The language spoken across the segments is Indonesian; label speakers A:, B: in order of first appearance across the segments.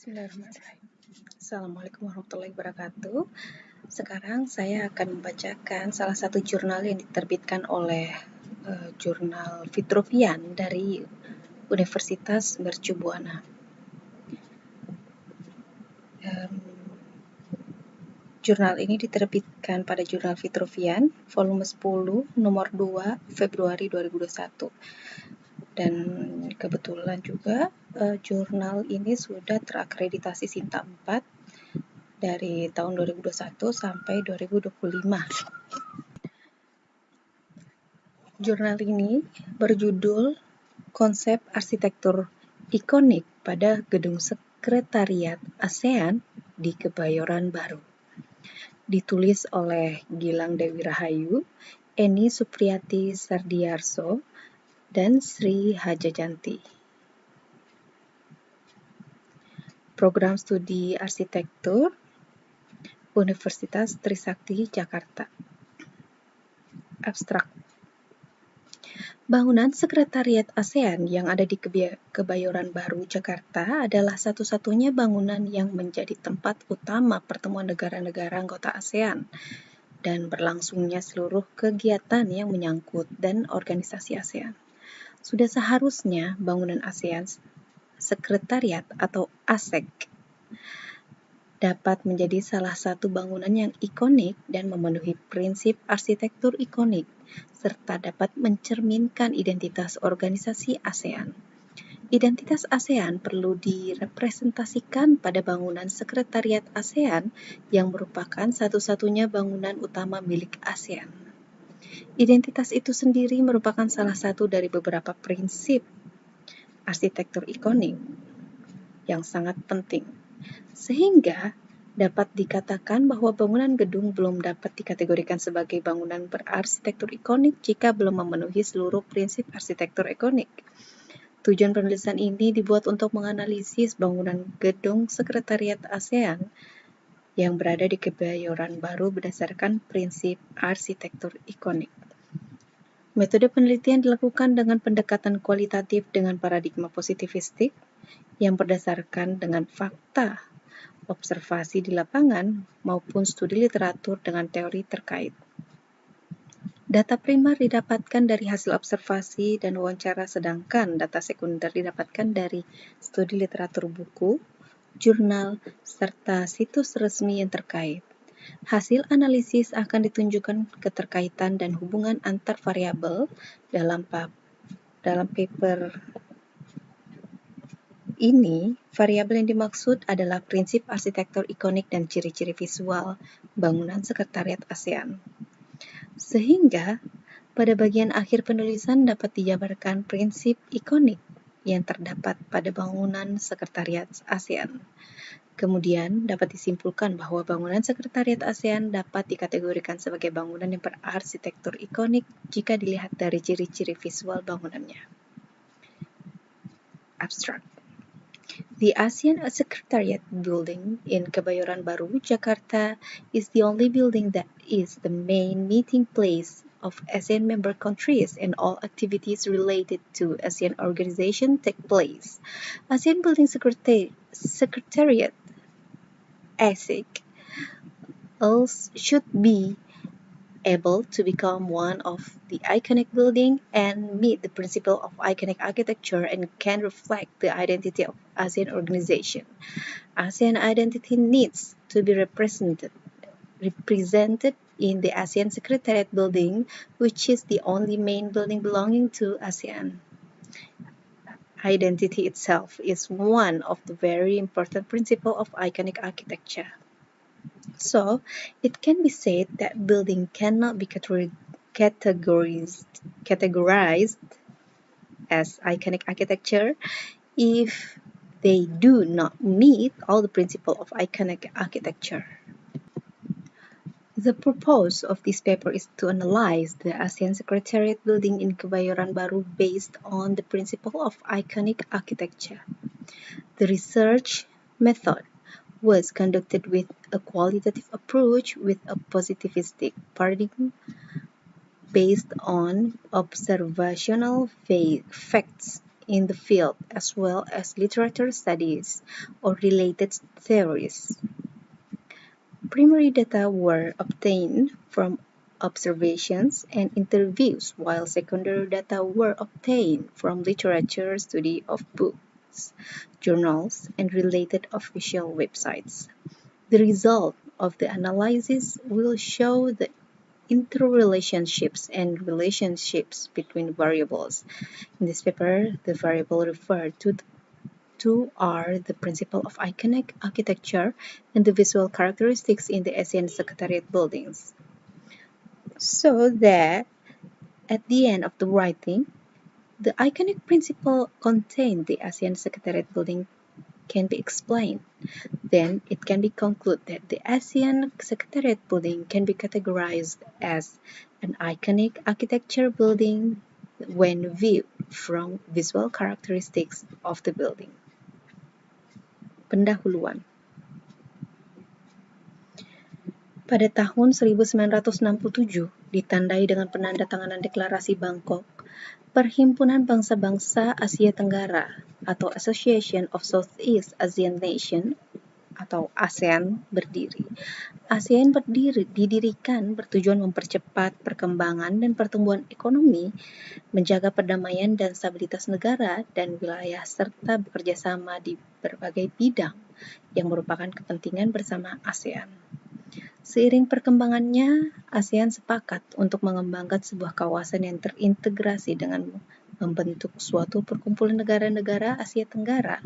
A: Bismillahirrahmanirrahim. Assalamualaikum warahmatullahi wabarakatuh. Sekarang saya akan membacakan salah satu jurnal yang diterbitkan oleh jurnal Fitrovian dari Universitas Mercu Buana. Jurnal ini diterbitkan pada jurnal Fitrovian, volume 10, nomor 2, Februari 2021. Dan kebetulan juga jurnal ini sudah terakreditasi Sinta 4 dari tahun 2021 sampai 2025. Jurnal ini berjudul Konsep Arsitektur Ikonik pada Gedung Sekretariat ASEAN di Kebayoran Baru. Ditulis oleh Gilang Dewi Rahayu, Eni Supriyati Sardiarso, dan Sri Hajajanti. Program Studi Arsitektur Universitas Trisakti Jakarta. Abstrak. Bangunan Sekretariat ASEAN yang ada di Kebayoran Baru, Jakarta adalah satu-satunya bangunan yang menjadi tempat utama pertemuan negara-negara anggota ASEAN dan berlangsungnya seluruh kegiatan yang menyangkut dan organisasi ASEAN. Sudah seharusnya bangunan ASEAN Sekretariat atau ASEK dapat menjadi salah satu bangunan yang ikonik dan memenuhi prinsip arsitektur ikonik, serta dapat mencerminkan identitas organisasi ASEAN. Identitas ASEAN perlu direpresentasikan pada bangunan Sekretariat ASEAN yang merupakan satu-satunya bangunan utama milik ASEAN. Identitas itu sendiri merupakan salah satu dari beberapa prinsip arsitektur ikonik yang sangat penting, sehingga dapat dikatakan bahwa bangunan gedung belum dapat dikategorikan sebagai bangunan berarsitektur ikonik jika belum memenuhi seluruh prinsip arsitektur ikonik. Tujuan penulisan ini dibuat untuk menganalisis bangunan gedung Sekretariat ASEAN yang berada di Kebayoran Baru berdasarkan prinsip arsitektur ikonik. Metode penelitian dilakukan dengan pendekatan kualitatif dengan paradigma positivistik yang berdasarkan dengan fakta, observasi di lapangan, maupun studi literatur dengan teori terkait. Data primer didapatkan dari hasil observasi dan wawancara, sedangkan data sekunder didapatkan dari studi literatur buku, jurnal, serta situs resmi yang terkait. Hasil analisis akan ditunjukkan keterkaitan dan hubungan antar variabel dalam paper ini. Variabel yang dimaksud adalah prinsip arsitektur ikonik dan ciri-ciri visual bangunan Sekretariat ASEAN. Sehingga pada bagian akhir penulisan dapat dijabarkan prinsip ikonik yang terdapat pada bangunan Sekretariat ASEAN. Kemudian dapat disimpulkan bahwa bangunan Sekretariat ASEAN dapat dikategorikan sebagai bangunan yang berarsitektur ikonik jika dilihat dari ciri-ciri visual bangunannya. Abstract. The ASEAN Secretariat Building in Kebayoran Baru, Jakarta is the only building that is the main meeting place of ASEAN member countries, and all activities related to ASEAN organization take place. ASEAN Building Secretariat ASEC should be able to become one of the iconic building and meet the principle of iconic architecture and can reflect the identity of ASEAN organization. ASEAN identity needs to be represented in the ASEAN Secretariat building, which is the only main building belonging to ASEAN. Identity itself is one of the very important principles of iconic architecture. So, it can be said that building cannot be categorized as iconic architecture if they do not meet all the principles of iconic architecture. The purpose of this paper is to analyze the ASEAN Secretariat building in Kebayoran Baru based on the principle of iconic architecture. The research method was conducted with a qualitative approach with a positivistic paradigm based on observational facts in the field as well as literature studies or related theories. Primary data were obtained from observations and interviews, while secondary data were obtained from literature study of books, journals, and related official websites. The result of the analysis will show the interrelationships and relationships between variables. In this paper, the variable referred to are the principle of iconic architecture and the visual characteristics in the ASEAN Secretariat buildings. So that at the end of the writing, the iconic principle contained the ASEAN Secretariat building can be explained. Then it can be concluded that the ASEAN Secretariat building can be categorized as an iconic architecture building when viewed from visual characteristics of the building. Pendahuluan. Pada tahun 1967, ditandai dengan penandatanganan Deklarasi Bangkok, Perhimpunan Bangsa-Bangsa Asia Tenggara atau Association of Southeast Asian Nations atau ASEAN berdiri. ASEAN didirikan bertujuan mempercepat perkembangan dan pertumbuhan ekonomi, menjaga perdamaian dan stabilitas negara dan wilayah, serta bekerjasama di berbagai bidang yang merupakan kepentingan bersama ASEAN. Seiring perkembangannya, ASEAN sepakat untuk mengembangkan sebuah kawasan yang terintegrasi dengan membentuk suatu perkumpulan negara-negara Asia Tenggara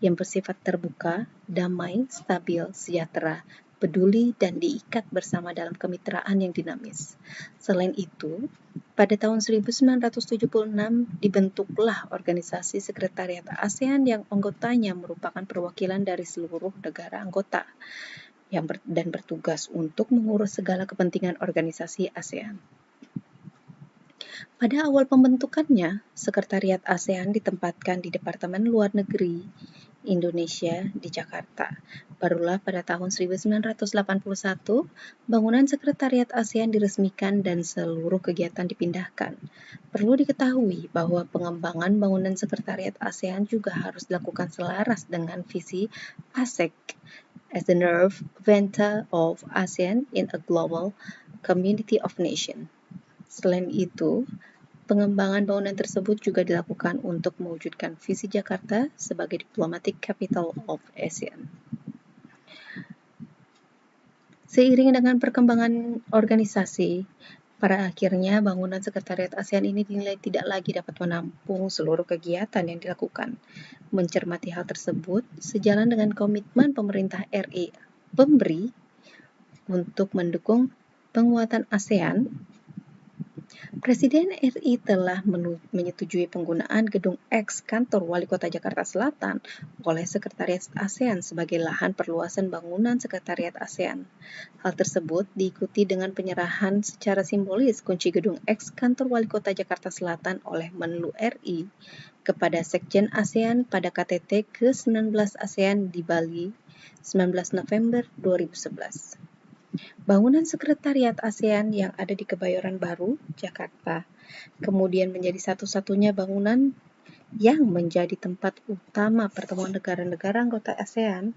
A: yang bersifat terbuka, damai, stabil, sejahtera, peduli, dan diikat bersama dalam kemitraan yang dinamis. Selain itu, pada tahun 1976 dibentuklah organisasi Sekretariat ASEAN yang anggotanya merupakan perwakilan dari seluruh negara anggota dan bertugas untuk mengurus segala kepentingan organisasi ASEAN. Pada awal pembentukannya, Sekretariat ASEAN ditempatkan di Departemen Luar Negeri Indonesia di Jakarta. Barulah pada tahun 1981, bangunan Sekretariat ASEAN diresmikan dan seluruh kegiatan dipindahkan. Perlu diketahui bahwa pengembangan bangunan Sekretariat ASEAN juga harus dilakukan selaras dengan visi ASEC as the nerve center of ASEAN in a global community of nations. Selain itu, pengembangan bangunan tersebut juga dilakukan untuk mewujudkan visi Jakarta sebagai diplomatic capital of ASEAN. Seiring dengan perkembangan organisasi, pada akhirnya bangunan Sekretariat ASEAN ini dinilai tidak lagi dapat menampung seluruh kegiatan yang dilakukan. Mencermati hal tersebut, sejalan dengan komitmen pemerintah RI pemberi untuk mendukung penguatan ASEAN, Presiden RI telah menyetujui penggunaan Gedung X Kantor Wali Kota Jakarta Selatan oleh Sekretariat ASEAN sebagai lahan perluasan bangunan Sekretariat ASEAN. Hal tersebut diikuti dengan penyerahan secara simbolis kunci Gedung X Kantor Wali Kota Jakarta Selatan oleh Menlu RI kepada Sekjen ASEAN pada KTT ke-19 ASEAN di Bali, 19 November 2011. Bangunan Sekretariat ASEAN yang ada di Kebayoran Baru, Jakarta, kemudian menjadi satu-satunya bangunan yang menjadi tempat utama pertemuan negara-negara anggota ASEAN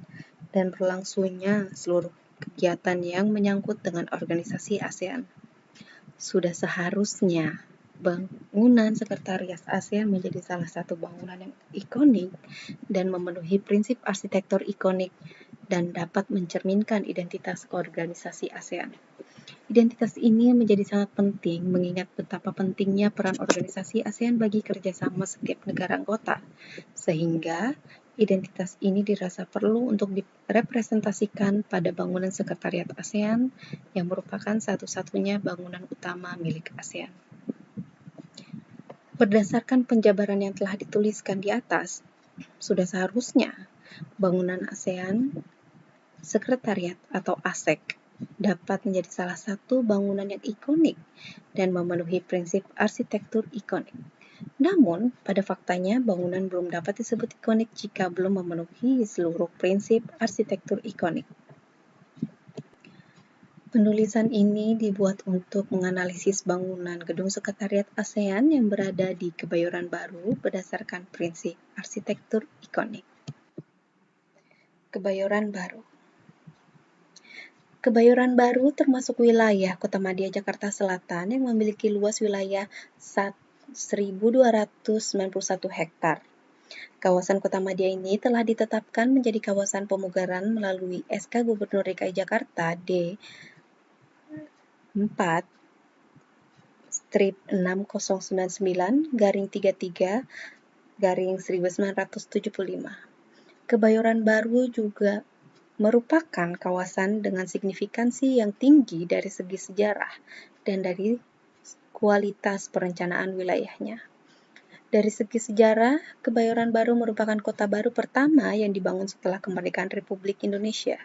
A: dan berlangsungnya seluruh kegiatan yang menyangkut dengan organisasi ASEAN. Sudah seharusnya bangunan Sekretariat ASEAN menjadi salah satu bangunan yang ikonik dan memenuhi prinsip arsitektur ikonik dan dapat mencerminkan identitas organisasi ASEAN. Identitas ini menjadi sangat penting mengingat betapa pentingnya peran organisasi ASEAN bagi kerjasama setiap negara anggota, sehingga identitas ini dirasa perlu untuk direpresentasikan pada bangunan Sekretariat ASEAN yang merupakan satu-satunya bangunan utama milik ASEAN. Berdasarkan penjabaran yang telah dituliskan di atas, sudah seharusnya bangunan ASEAN Sekretariat atau ASEC dapat menjadi salah satu bangunan yang ikonik dan memenuhi prinsip arsitektur ikonik. Namun, pada faktanya bangunan belum dapat disebut ikonik jika belum memenuhi seluruh prinsip arsitektur ikonik. Penulisan ini dibuat untuk menganalisis bangunan gedung sekretariat ASEAN yang berada di Kebayoran Baru berdasarkan prinsip arsitektur ikonik. Kebayoran Baru. Kebayoran Baru termasuk wilayah Kotamadya Jakarta Selatan yang memiliki luas wilayah 1.291 hektar. Kawasan Kotamadya ini telah ditetapkan menjadi kawasan pemugaran melalui SK Gubernur DKI Jakarta D4/6099/33/1975. Kebayoran Baru juga merupakan kawasan dengan signifikansi yang tinggi dari segi sejarah dan dari kualitas perencanaan wilayahnya. Dari segi sejarah, Kebayoran Baru merupakan kota baru pertama yang dibangun setelah kemerdekaan Republik Indonesia.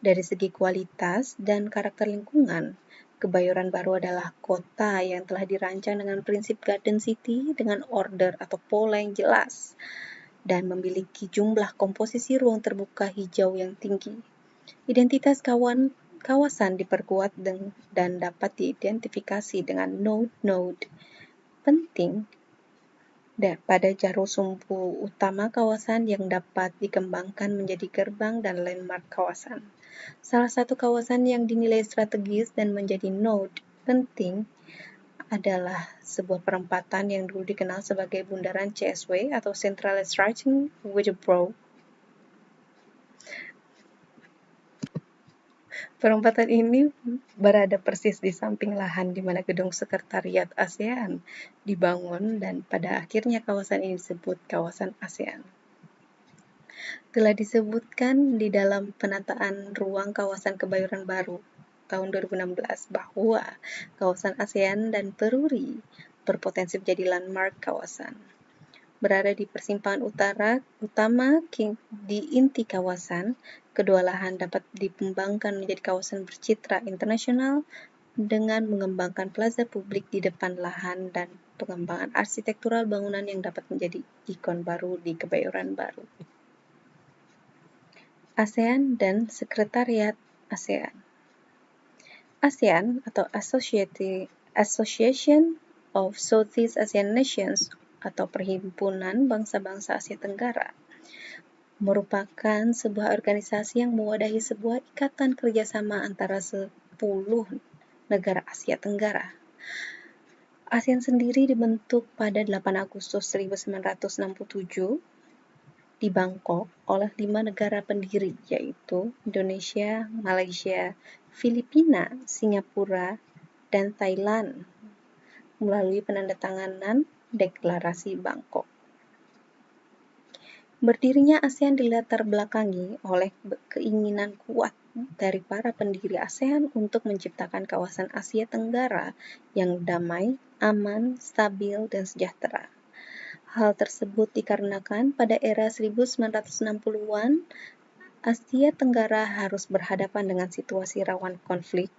A: Dari segi kualitas dan karakter lingkungan, Kebayoran Baru adalah kota yang telah dirancang dengan prinsip Garden City dengan order atau pola yang jelas dan memiliki jumlah komposisi ruang terbuka hijau yang tinggi. Identitas kawasan diperkuat dan dapat diidentifikasi dengan node-node penting pada jalur sumbu utama kawasan yang dapat dikembangkan menjadi gerbang dan landmark kawasan. Salah satu kawasan yang dinilai strategis dan menjadi node penting adalah sebuah perempatan yang dulu dikenal sebagai Bundaran CSW atau Central Stretching Widowbrook. Perempatan ini berada persis di samping lahan di mana gedung sekretariat ASEAN dibangun dan pada akhirnya kawasan ini disebut kawasan ASEAN. Telah disebutkan di dalam penataan ruang kawasan Kebayoran Baru tahun 2016 bahwa kawasan ASEAN dan Peruri berpotensi menjadi landmark kawasan. Berada di persimpangan utama di inti kawasan, kedua lahan dapat dikembangkan menjadi kawasan bercitra internasional dengan mengembangkan plaza publik di depan lahan dan pengembangan arsitektural bangunan yang dapat menjadi ikon baru di Kebayoran Baru. ASEAN dan Sekretariat ASEAN. ASEAN atau Association of Southeast Asian Nations atau Perhimpunan Bangsa-Bangsa Asia Tenggara merupakan sebuah organisasi yang mewadahi sebuah ikatan kerjasama antara 10 negara Asia Tenggara. ASEAN sendiri dibentuk pada 8 Agustus 1967 di Bangkok oleh 5 negara pendiri, yaitu Indonesia, Malaysia, Filipina, Singapura, dan Thailand melalui penandatanganan Deklarasi Bangkok. Berdirinya ASEAN dilatar belakangi oleh keinginan kuat dari para pendiri ASEAN untuk menciptakan kawasan Asia Tenggara yang damai, aman, stabil, dan sejahtera. Hal tersebut dikarenakan pada era 1960-an, Asia Tenggara harus berhadapan dengan situasi rawan konflik,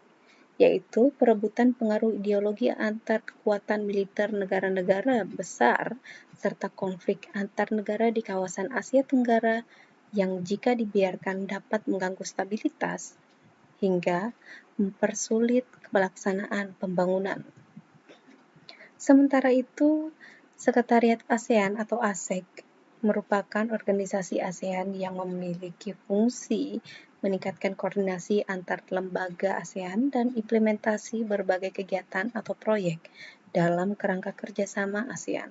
A: yaitu perebutan pengaruh ideologi antar kekuatan militer negara-negara besar serta konflik antar negara di kawasan Asia Tenggara yang jika dibiarkan dapat mengganggu stabilitas hingga mempersulit pelaksanaan pembangunan. Sementara itu, Sekretariat ASEAN atau ASEC merupakan organisasi ASEAN yang memiliki fungsi meningkatkan koordinasi antar lembaga ASEAN dan implementasi berbagai kegiatan atau proyek dalam kerangka kerjasama ASEAN.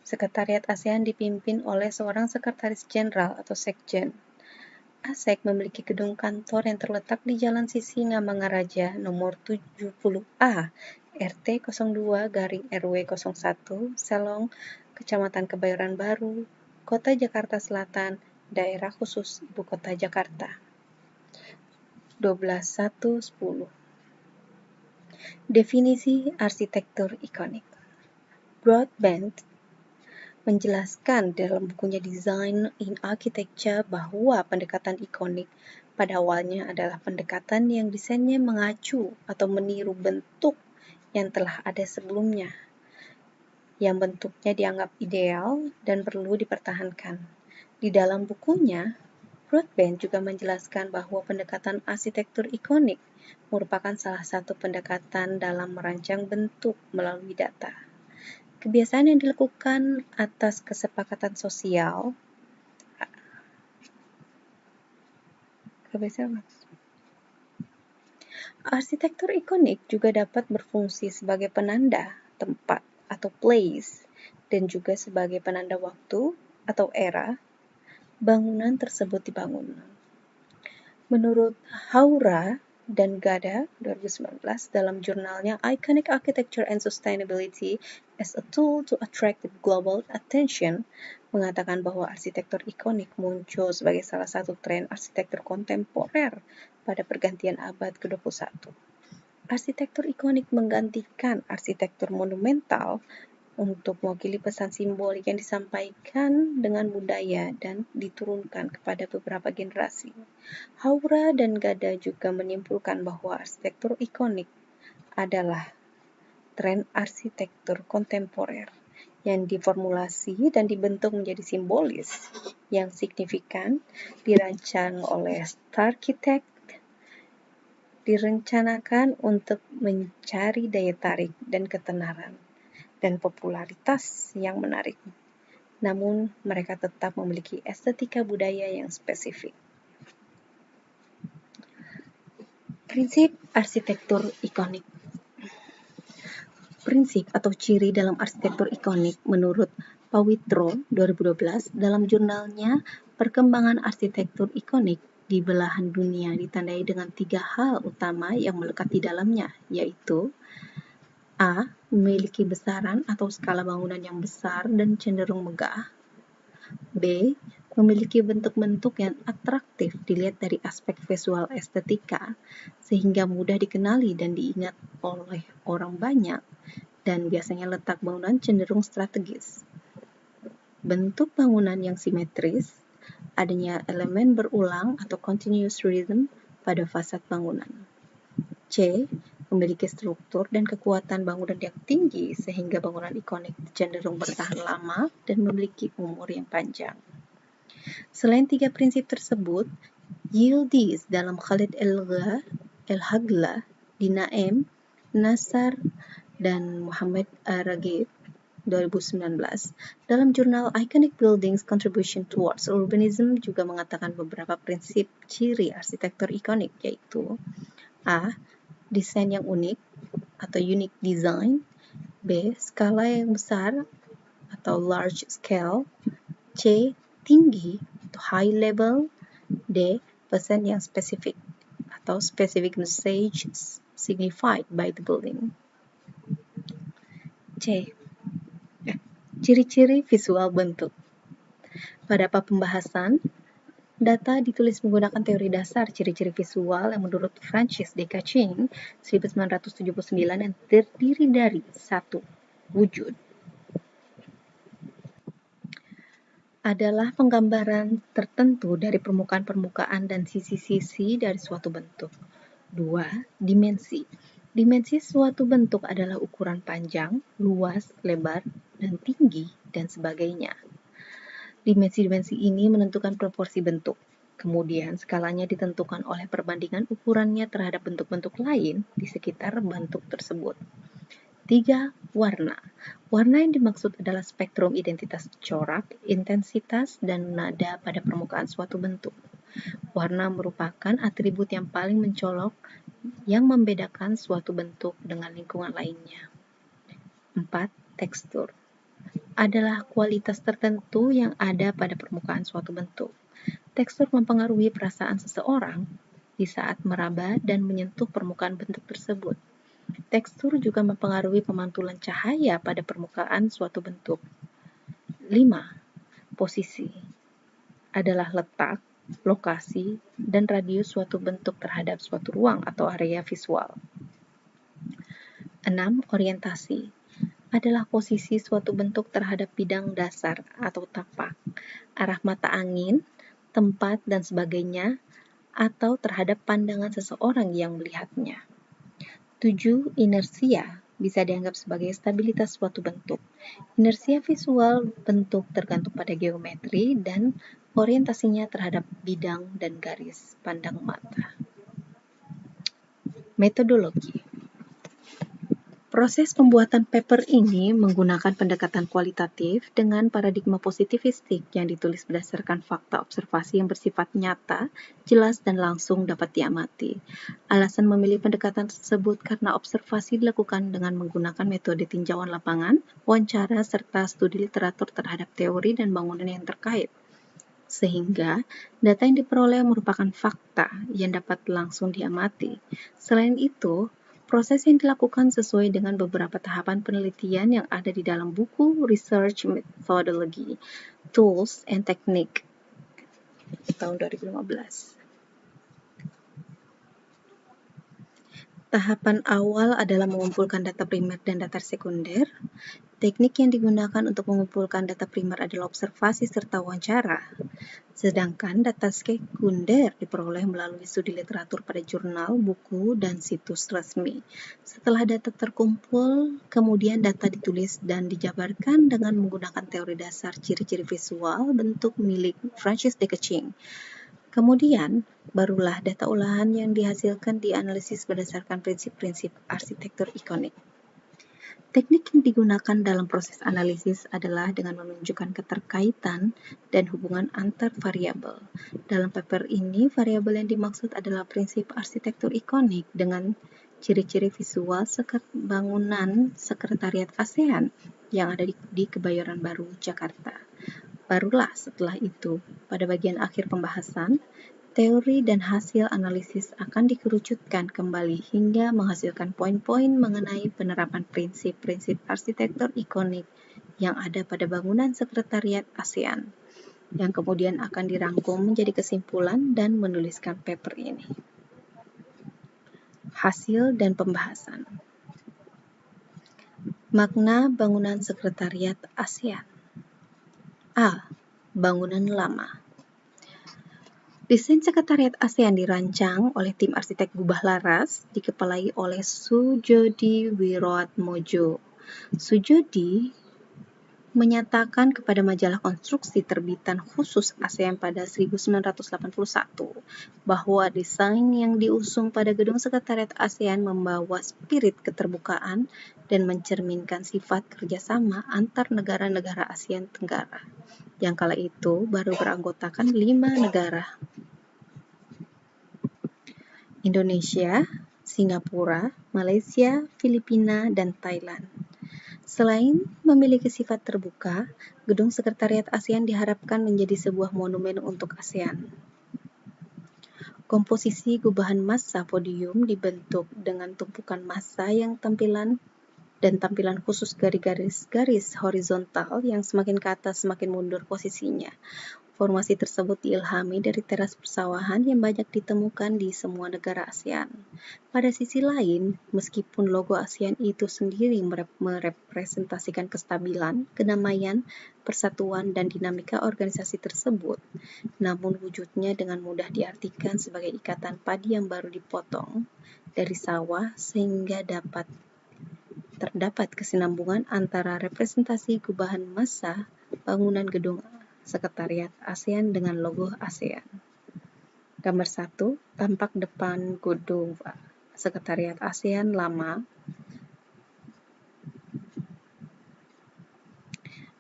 A: Sekretariat ASEAN dipimpin oleh seorang sekretaris jenderal atau sekjen. ASEC memiliki gedung kantor yang terletak di Jalan Sisingamangaraja nomor 70A, RT 02/RW 01, Selong, Kecamatan Kebayoran Baru, Kota Jakarta Selatan, Daerah Khusus Ibu Kota Jakarta. 12.1.10. Definisi arsitektur ikonik. Broadbent menjelaskan dalam bukunya Design in Architecture bahwa pendekatan ikonik pada awalnya adalah pendekatan yang desainnya mengacu atau meniru bentuk yang telah ada sebelumnya, yang bentuknya dianggap ideal dan perlu dipertahankan. Di dalam bukunya, Broadbent juga menjelaskan bahwa pendekatan arsitektur ikonik merupakan salah satu pendekatan dalam merancang bentuk melalui data. Kebiasaan yang dilakukan atas kesepakatan sosial, arsitektur ikonik juga dapat berfungsi sebagai penanda tempat atau place, dan juga sebagai penanda waktu atau era bangunan tersebut dibangun. Menurut Haura dan Gada 2019 dalam jurnalnya Iconic Architecture and Sustainability as a Tool to Attract Global Attention, mengatakan bahwa arsitektur ikonik muncul sebagai salah satu tren arsitektur kontemporer pada pergantian abad ke-21. Arsitektur ikonik menggantikan arsitektur monumental untuk mewakili pesan simbolik yang disampaikan dengan budaya dan diturunkan kepada beberapa generasi. Haura dan Gada juga menyimpulkan bahwa arsitektur ikonik adalah tren arsitektur kontemporer yang diformulasi dan dibentuk menjadi simbolis yang signifikan, dirancang oleh arsitek, direncanakan untuk mencari daya tarik dan ketenaran dan popularitas yang menarik. Namun, mereka tetap memiliki estetika budaya yang spesifik. Prinsip arsitektur ikonik. Prinsip atau ciri dalam arsitektur ikonik menurut Pawitro 2012 dalam jurnalnya Perkembangan Arsitektur Ikonik di belahan dunia ditandai dengan 3 hal utama yang melekat di dalamnya, yaitu A. Memiliki besaran atau skala bangunan yang besar dan cenderung megah. B. Memiliki bentuk-bentuk yang atraktif dilihat dari aspek visual estetika, sehingga mudah dikenali dan diingat oleh orang banyak, dan biasanya letak bangunan cenderung strategis. Bentuk bangunan yang simetris, adanya elemen berulang atau continuous rhythm pada fasad bangunan. C. Memiliki struktur dan kekuatan bangunan yang tinggi sehingga bangunan ikonik cenderung bertahan lama dan memiliki umur yang panjang. Selain 3 prinsip tersebut, Yildiz dalam Khalid El-Hagla, Dina M, Nasar, dan Muhammad Ragib 2019 dalam jurnal Iconic Buildings Contribution Towards Urbanism juga mengatakan beberapa prinsip ciri arsitektur ikonik, yaitu A. Desain yang unik atau unique design. B. Skala yang besar atau large scale. C. Tinggi atau high level. D. Pesan yang spesifik atau specific message signified by the building. C. Ciri-ciri visual bentuk. Pada bab pembahasan, data ditulis menggunakan teori dasar ciri-ciri visual yang menurut Francis de Cachin 1979 yang terdiri dari 1. Wujud. Adalah penggambaran tertentu dari permukaan-permukaan dan sisi-sisi dari suatu bentuk. 2. Dimensi. Dimensi suatu bentuk adalah ukuran panjang, luas, lebar, dan tinggi, dan sebagainya. Dimensi-dimensi ini menentukan proporsi bentuk. Kemudian skalanya ditentukan oleh perbandingan ukurannya terhadap bentuk-bentuk lain di sekitar bentuk tersebut. 3. Warna. Warna yang dimaksud adalah spektrum identitas corak, intensitas, dan nada pada permukaan suatu bentuk. Warna merupakan atribut yang paling mencolok yang membedakan suatu bentuk dengan lingkungan lainnya. 4. Tekstur. Adalah kualitas tertentu yang ada pada permukaan suatu bentuk. Tekstur mempengaruhi perasaan seseorang di saat meraba dan menyentuh permukaan bentuk tersebut. Tekstur juga mempengaruhi pemantulan cahaya pada permukaan suatu bentuk. 5. Posisi. Adalah letak, lokasi, dan radius suatu bentuk terhadap suatu ruang atau area visual. 6. Orientasi. Adalah posisi suatu bentuk terhadap bidang dasar atau tapak, arah mata angin, tempat, dan sebagainya, atau terhadap pandangan seseorang yang melihatnya. 7. Inersia bisa dianggap sebagai stabilitas suatu bentuk. Inersia visual bentuk tergantung pada geometri dan orientasinya terhadap bidang dan garis pandang mata. Metodologi. Proses pembuatan paper ini menggunakan pendekatan kualitatif dengan paradigma positivistik yang ditulis berdasarkan fakta observasi yang bersifat nyata, jelas, dan langsung dapat diamati. Alasan memilih pendekatan tersebut karena observasi dilakukan dengan menggunakan metode tinjauan lapangan, wawancara, serta studi literatur terhadap teori dan bangunan yang terkait. Sehingga data yang diperoleh merupakan fakta yang dapat langsung diamati. Selain itu, proses yang dilakukan sesuai dengan beberapa tahapan penelitian yang ada di dalam buku Research Methodology, Tools and Technique tahun 2015. Tahapan awal adalah mengumpulkan data primer dan data sekunder. Teknik yang digunakan untuk mengumpulkan data primer adalah observasi serta wawancara. Sedangkan data sekunder diperoleh melalui studi literatur pada jurnal, buku, dan situs resmi. Setelah data terkumpul, kemudian data ditulis dan dijabarkan dengan menggunakan teori dasar ciri-ciri visual bentuk milik Francis de Keching. Kemudian, barulah data olahan yang dihasilkan dianalisis berdasarkan prinsip-prinsip arsitektur ikonik. Teknik yang digunakan dalam proses analisis adalah dengan menunjukkan keterkaitan dan hubungan antar variabel. Dalam paper ini, variabel yang dimaksud adalah prinsip arsitektur ikonik dengan ciri-ciri visual bangunan Sekretariat ASEAN yang ada di Kebayoran Baru, Jakarta. Barulah setelah itu, pada bagian akhir pembahasan, teori dan hasil analisis akan dikerucutkan kembali hingga menghasilkan poin-poin mengenai penerapan prinsip-prinsip arsitektur ikonik yang ada pada bangunan Sekretariat ASEAN, yang kemudian akan dirangkum menjadi kesimpulan dan menuliskan paper ini. Hasil dan pembahasan. Makna bangunan Sekretariat ASEAN. A. Bangunan lama. Desain Sekretariat ASEAN dirancang oleh tim arsitek Gubah Laras, dikepalai oleh Sujodi Wiroatmojo. Sujodi menyatakan kepada majalah konstruksi terbitan khusus ASEAN pada 1981 bahwa desain yang diusung pada gedung Sekretariat ASEAN membawa spirit keterbukaan dan mencerminkan sifat kerjasama antar negara-negara ASEAN Tenggara, yang kala itu baru beranggotakan 5 negara. Indonesia, Singapura, Malaysia, Filipina, dan Thailand. Selain memiliki sifat terbuka, gedung Sekretariat ASEAN diharapkan menjadi sebuah monumen untuk ASEAN. Komposisi gubahan massa podium dibentuk dengan tumpukan massa yang tampilan khusus garis-garis horizontal yang semakin ke atas semakin mundur posisinya. Formasi tersebut diilhami dari teras persawahan yang banyak ditemukan di semua negara ASEAN. Pada sisi lain, meskipun logo ASEAN itu sendiri merepresentasikan kestabilan, kedamaian, persatuan, dan dinamika organisasi tersebut, namun wujudnya dengan mudah diartikan sebagai ikatan padi yang baru dipotong dari sawah sehingga terdapat kesinambungan antara representasi gubahan massa bangunan gedung Sekretariat ASEAN dengan logo ASEAN. Gambar 1, tampak depan gedung Sekretariat ASEAN lama.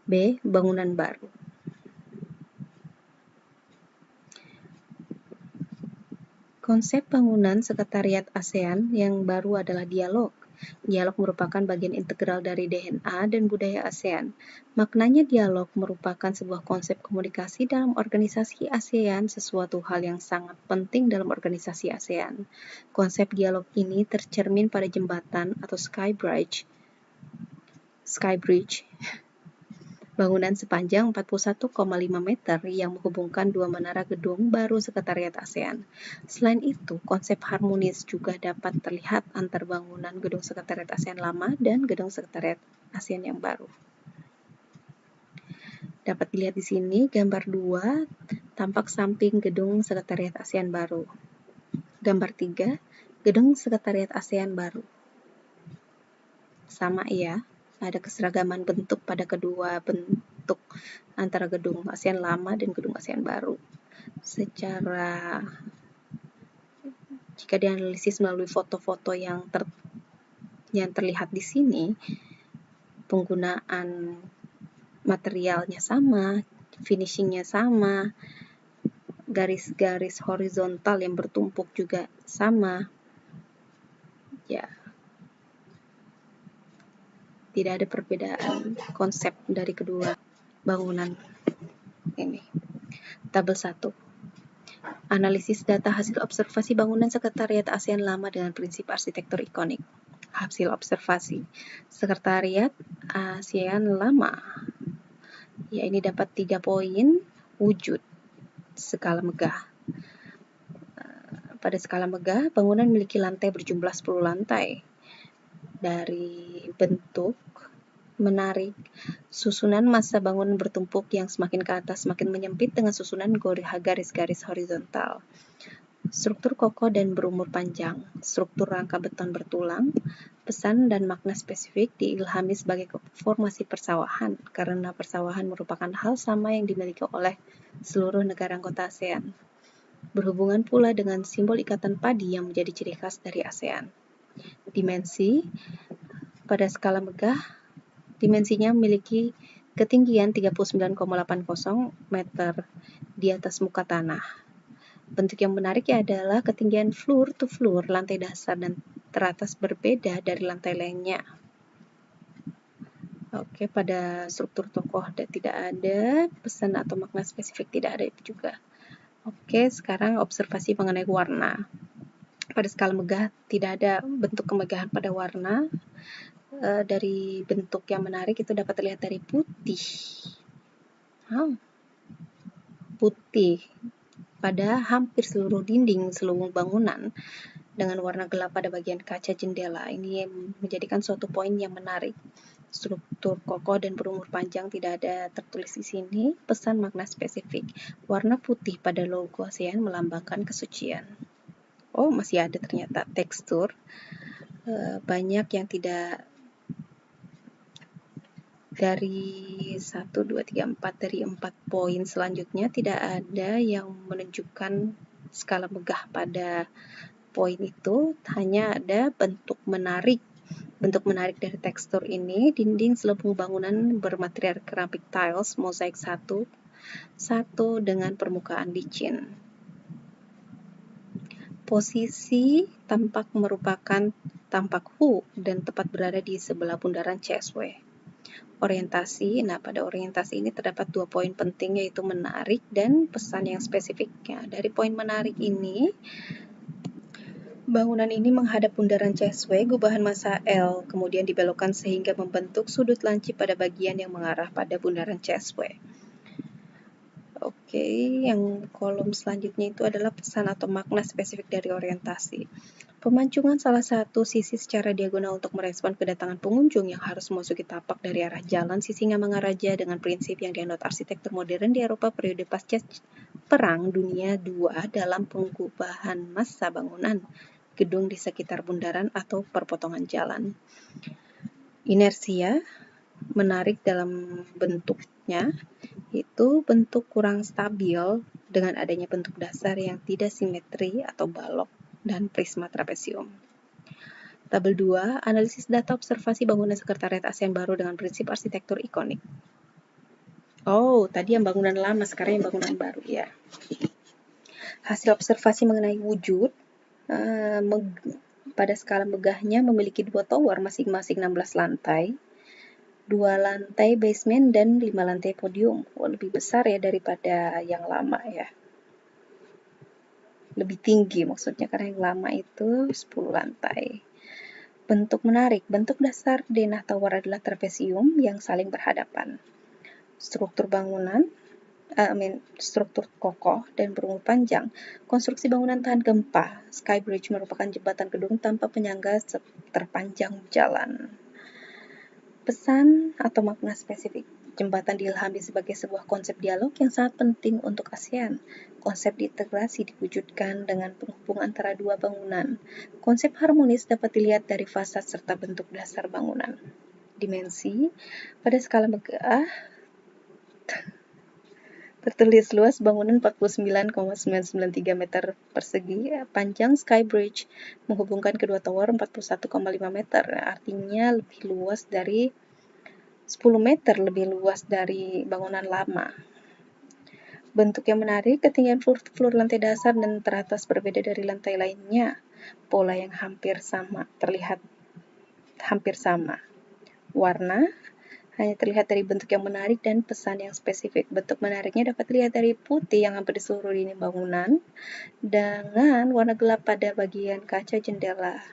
A: B. Bangunan baru. Konsep bangunan Sekretariat ASEAN yang baru adalah dialog. Dialog merupakan bagian integral dari DNA dan budaya ASEAN. Maknanya dialog merupakan sebuah konsep komunikasi dalam organisasi ASEAN, sesuatu hal yang sangat penting dalam organisasi ASEAN. Konsep dialog ini tercermin pada jembatan atau skybridge, bangunan sepanjang 41,5 meter yang menghubungkan dua menara gedung baru Sekretariat ASEAN. Selain itu, konsep harmonis juga dapat terlihat antar bangunan gedung Sekretariat ASEAN lama dan gedung Sekretariat ASEAN yang baru. Dapat dilihat di sini, gambar 2, tampak samping gedung Sekretariat ASEAN baru. Gambar 3, gedung Sekretariat ASEAN baru. Sama ya. Ada keseragaman bentuk pada kedua bentuk antara gedung ASEAN lama dan gedung ASEAN baru. Secara Jika dianalisis melalui foto-foto yang terlihat di sini, penggunaan materialnya sama, finishingnya sama, garis-garis horizontal yang bertumpuk juga sama. Ya, tidak ada perbedaan konsep dari kedua bangunan ini. Tabel 1. Analisis data hasil observasi bangunan Sekretariat ASEAN Lama dengan prinsip arsitektur ikonik. Hasil observasi Sekretariat ASEAN Lama. Ya, ini dapat 3 poin. Wujud skala megah. Pada skala megah, bangunan memiliki lantai berjumlah 10 lantai. Dari bentuk menarik, susunan massa bangunan bertumpuk yang semakin ke atas semakin menyempit dengan susunan garis-garis horizontal. Struktur kokoh dan berumur panjang, struktur rangka beton bertulang, pesan dan makna spesifik diilhami sebagai formasi persawahan karena persawahan merupakan hal sama yang dimiliki oleh seluruh negara anggota ASEAN. Berhubungan pula dengan simbol ikatan padi yang menjadi ciri khas dari ASEAN. Dimensi pada skala megah, dimensinya memiliki ketinggian 39,80 meter di atas muka tanah. Bentuk yang menarik adalah ketinggian floor to floor, lantai dasar dan teratas berbeda dari lantai lainnya. Oke, pada struktur tokoh tidak ada, pesan atau makna spesifik tidak ada juga. Oke, sekarang observasi mengenai warna. Pada skala megah tidak ada bentuk kemegahan pada warna. Dari bentuk yang menarik itu dapat terlihat dari putih. Putih pada hampir seluruh dinding seluruh bangunan dengan warna gelap pada bagian kaca jendela. Ini menjadikan suatu poin yang menarik. Struktur kokoh dan berumur panjang tidak ada tertulis di sini. Pesan makna spesifik. Warna putih pada logo ASEAN melambangkan kesucian. Oh, masih ada ternyata tekstur. Banyak yang tidak dari 1, 2, 3, 4 dari 4 poin selanjutnya tidak ada yang menunjukkan skala megah pada poin itu, hanya ada bentuk menarik. Bentuk menarik dari tekstur ini, dinding selembung bangunan bermaterial keramik tiles mozaik satu dengan permukaan licin. Posisi tampak merupakan tampak Hu dan tepat berada di sebelah bundaran CSW. Orientasi, pada orientasi ini terdapat 2 poin penting yaitu menarik dan pesan yang spesifiknya. Dari poin menarik ini, bangunan ini menghadap bundaran CSW, gubahan massa L, kemudian dibelokkan sehingga membentuk sudut lancip pada bagian yang mengarah pada bundaran CSW. Oke, yang kolom selanjutnya itu adalah pesan atau makna spesifik dari orientasi. Pemancingan salah satu sisi secara diagonal untuk merespon kedatangan pengunjung yang harus memasuki tapak dari arah jalan Sisingamangaraja dengan prinsip yang dianut arsitektur modern di Eropa periode pasca Perang Dunia II dalam pengubahan massa bangunan gedung di sekitar bundaran atau perpotongan jalan. Inersia menarik dalam bentuknya itu bentuk kurang stabil dengan adanya bentuk dasar yang tidak simetri atau balok dan prisma trapesium. Tabel 2, analisis data observasi bangunan Sekretariat ASEAN baru dengan prinsip arsitektur ikonik. Oh, tadi yang bangunan lama, sekarang yang bangunan baru ya. Hasil observasi mengenai wujud pada skala megahnya memiliki 2 tower masing-masing 16 lantai. 2 lantai basement dan 5 lantai podium. Lebih besar ya daripada yang lama ya. Lebih tinggi maksudnya karena yang lama itu 10 lantai. Bentuk menarik. Bentuk dasar denah tower adalah trapesium yang saling berhadapan. Struktur bangunan, struktur kokoh dan berumur panjang. Konstruksi bangunan tahan gempa. Sky Bridge merupakan jembatan gedung tanpa penyangga terpanjang jalan. Pesan atau makna spesifik. Jembatan diilhami sebagai sebuah konsep dialog yang sangat penting untuk ASEAN. Konsep diintegrasi diwujudkan dengan penghubung antara 2 bangunan. Konsep harmonis dapat dilihat dari fasad serta bentuk dasar bangunan. Dimensi pada skala megah Tertulis luas bangunan 49,993 meter persegi, panjang Sky Bridge menghubungkan kedua tower 41,5 meter, artinya lebih luas dari 10 meter lebih luas dari bangunan lama. Bentuk yang menarik, ketinggian floor lantai dasar dan teratas berbeda dari lantai lainnya. Pola yang terlihat hampir sama. Warna hanya terlihat dari bentuk yang menarik dan pesan yang spesifik. Bentuk menariknya dapat dilihat dari putih yang hampir di seluruh dinding bangunan dengan warna gelap pada bagian kaca jendela.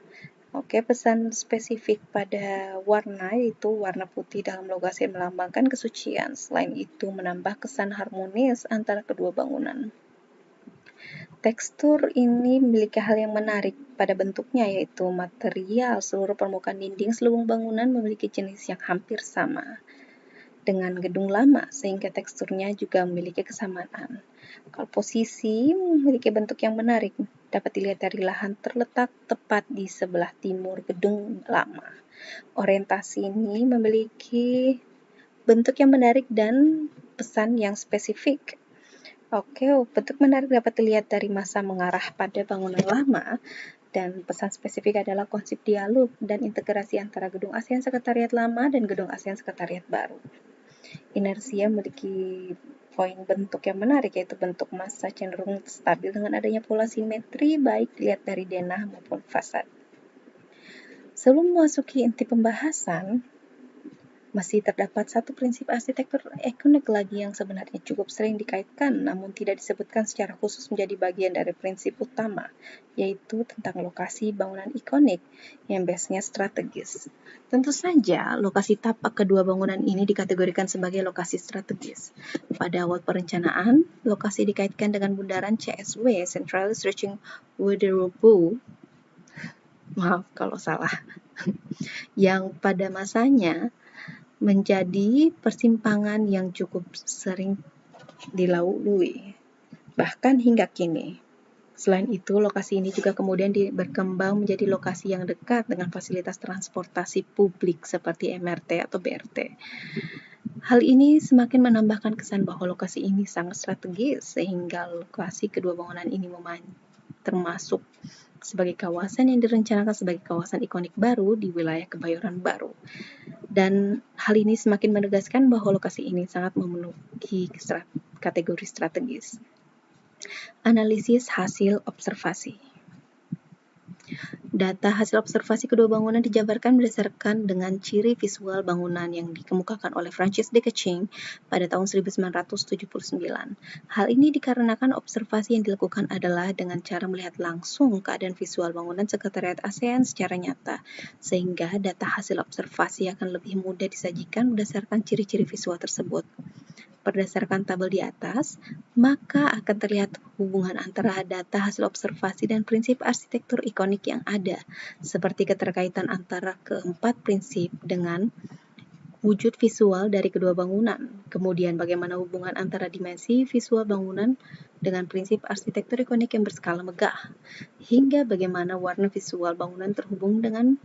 A: Oke, pesan spesifik pada warna yaitu warna putih dalam lokasi melambangkan kesucian. Selain itu, menambah kesan harmonis antara kedua bangunan. Tekstur ini memiliki hal yang menarik pada bentuknya, yaitu material seluruh permukaan dinding selubung bangunan memiliki jenis yang hampir sama dengan gedung lama, sehingga teksturnya juga memiliki kesamaan. Kalau posisi memiliki bentuk yang menarik, dapat dilihat dari lahan terletak tepat di sebelah timur gedung lama. Orientasi ini memiliki bentuk yang menarik dan pesan yang spesifik. Oke, bentuk menarik dapat dilihat dari masa mengarah pada bangunan lama, dan pesan spesifik adalah konsep dialog dan integrasi antara gedung ASEAN Sekretariat Lama dan gedung ASEAN Sekretariat Baru. Inersia memiliki poin bentuk yang menarik, yaitu bentuk massa cenderung stabil dengan adanya pola simetri baik dilihat dari denah maupun fasad. Sebelum memasuki inti pembahasan, masih terdapat satu prinsip arsitektur ikonik lagi yang sebenarnya cukup sering dikaitkan namun tidak disebutkan secara khusus menjadi bagian dari prinsip utama, yaitu tentang lokasi bangunan ikonik yang biasanya strategis. Tentu saja, lokasi tapak kedua bangunan ini dikategorikan sebagai lokasi strategis. Pada awal perencanaan, lokasi dikaitkan dengan bundaran CSW, Centrally Stretching Wardrobe, maaf kalau salah, yang pada masanya menjadi persimpangan yang cukup sering dilalui, bahkan hingga kini. Selain itu, lokasi ini juga kemudian berkembang menjadi lokasi yang dekat dengan fasilitas transportasi publik seperti MRT atau BRT. Hal ini semakin menambahkan kesan bahwa lokasi ini sangat strategis, sehingga lokasi kedua bangunan ini termasuk sebagai kawasan yang direncanakan sebagai kawasan ikonik baru di wilayah Kebayoran Baru. Dan hal ini semakin menegaskan bahwa lokasi ini sangat memenuhi kategori strategis. Analisis hasil observasi. Data hasil observasi kedua bangunan dijabarkan berdasarkan dengan ciri visual bangunan yang dikemukakan oleh Francis de Keching pada tahun 1979. Hal ini dikarenakan observasi yang dilakukan adalah dengan cara melihat langsung keadaan visual bangunan Sekretariat ASEAN secara nyata, sehingga data hasil observasi akan lebih mudah disajikan berdasarkan ciri-ciri visual tersebut. Berdasarkan tabel di atas, maka akan terlihat hubungan antara data hasil observasi dan prinsip arsitektur ikonik yang ada, seperti keterkaitan antara keempat prinsip dengan wujud visual dari kedua bangunan, kemudian bagaimana hubungan antara dimensi visual bangunan dengan prinsip arsitektur ikonik yang berskala megah, hingga bagaimana warna visual bangunan terhubung dengan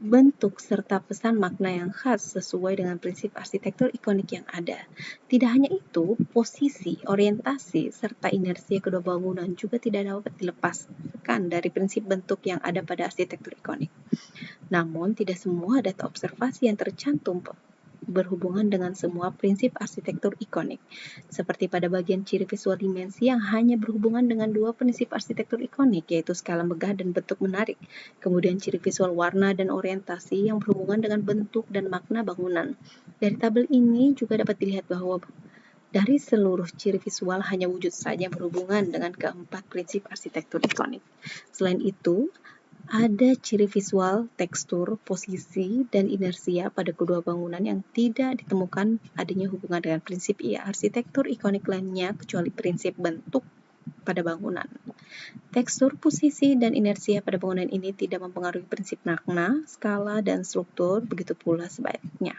A: bentuk serta pesan makna yang khas sesuai dengan prinsip arsitektur ikonik yang ada. Tidak hanya itu, posisi, orientasi, serta inersia kedua bangunan juga tidak dapat dilepaskan dari prinsip bentuk yang ada pada arsitektur ikonik. Namun, tidak semua data observasi yang tercantum berhubungan dengan semua prinsip arsitektur ikonik, seperti pada bagian ciri visual dimensi yang hanya berhubungan dengan dua prinsip arsitektur ikonik, yaitu skala megah dan bentuk menarik, kemudian ciri visual warna dan orientasi yang berhubungan dengan bentuk dan makna bangunan. Dari tabel ini juga dapat dilihat bahwa dari seluruh ciri visual hanya wujud saja berhubungan dengan keempat prinsip arsitektur ikonik. Selain itu, ada ciri visual, tekstur, posisi, dan inersia pada kedua bangunan yang tidak ditemukan adanya hubungan dengan prinsip arsitektur ikonik lainnya kecuali prinsip bentuk pada bangunan. Tekstur, posisi, dan inersia pada bangunan ini tidak mempengaruhi prinsip makna, skala, dan struktur, begitu pula sebaliknya.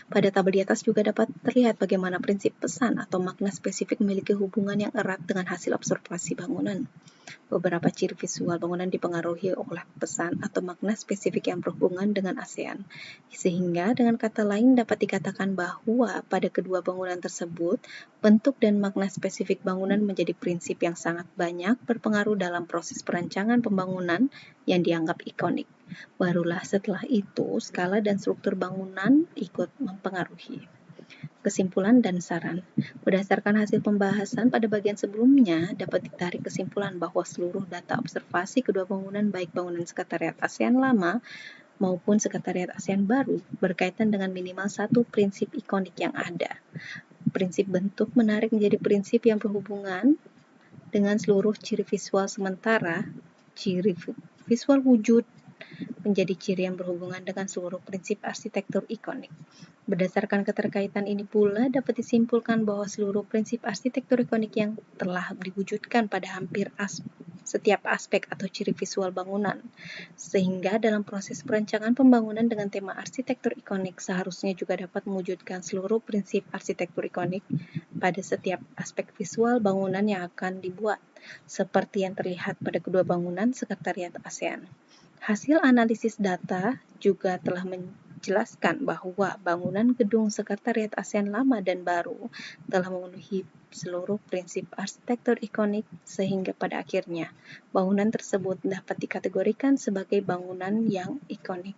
A: Pada tabel di atas juga dapat terlihat bagaimana prinsip pesan atau makna spesifik memiliki hubungan yang erat dengan hasil observasi bangunan. Beberapa ciri visual bangunan dipengaruhi oleh pesan atau makna spesifik yang berhubungan dengan ASEAN, sehingga dengan kata lain dapat dikatakan bahwa pada kedua bangunan tersebut, bentuk dan makna spesifik bangunan menjadi prinsip yang sangat banyak berpengaruh dalam proses perancangan pembangunan yang dianggap ikonik. Barulah setelah itu, skala dan struktur bangunan ikut mempengaruhi. Kesimpulan dan saran. Berdasarkan hasil pembahasan pada bagian sebelumnya, dapat ditarik kesimpulan bahwa seluruh data observasi kedua bangunan, baik bangunan Sekretariat ASEAN Lama maupun Sekretariat ASEAN Baru, berkaitan dengan minimal satu prinsip ikonik yang ada. Prinsip bentuk menarik menjadi prinsip yang berhubungan dengan seluruh ciri visual, sementara ciri visual wujud menjadi ciri yang berhubungan dengan seluruh prinsip arsitektur ikonik. Berdasarkan keterkaitan ini pula dapat disimpulkan bahwa seluruh prinsip arsitektur ikonik yang telah diwujudkan pada hampir setiap aspek atau ciri visual bangunan, sehingga dalam proses perancangan pembangunan dengan tema arsitektur ikonik seharusnya juga dapat mewujudkan seluruh prinsip arsitektur ikonik pada setiap aspek visual bangunan yang akan dibuat, seperti yang terlihat pada kedua bangunan Sekretariat ASEAN. Hasil analisis data juga telah menjelaskan bahwa bangunan gedung Sekretariat ASEAN Lama dan Baru telah memenuhi seluruh prinsip arsitektur ikonik, sehingga pada akhirnya bangunan tersebut dapat dikategorikan sebagai bangunan yang ikonik.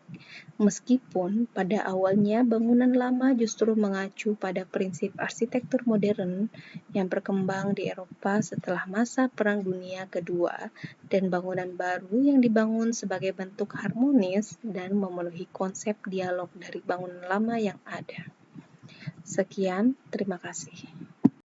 A: Meskipun pada awalnya bangunan lama justru mengacu pada prinsip arsitektur modern yang berkembang di Eropa setelah masa Perang Dunia Kedua, dan bangunan baru yang dibangun sebagai bentuk harmonis dan memenuhi konsep dialog dari bangunan lama yang ada. Sekian, terima kasih.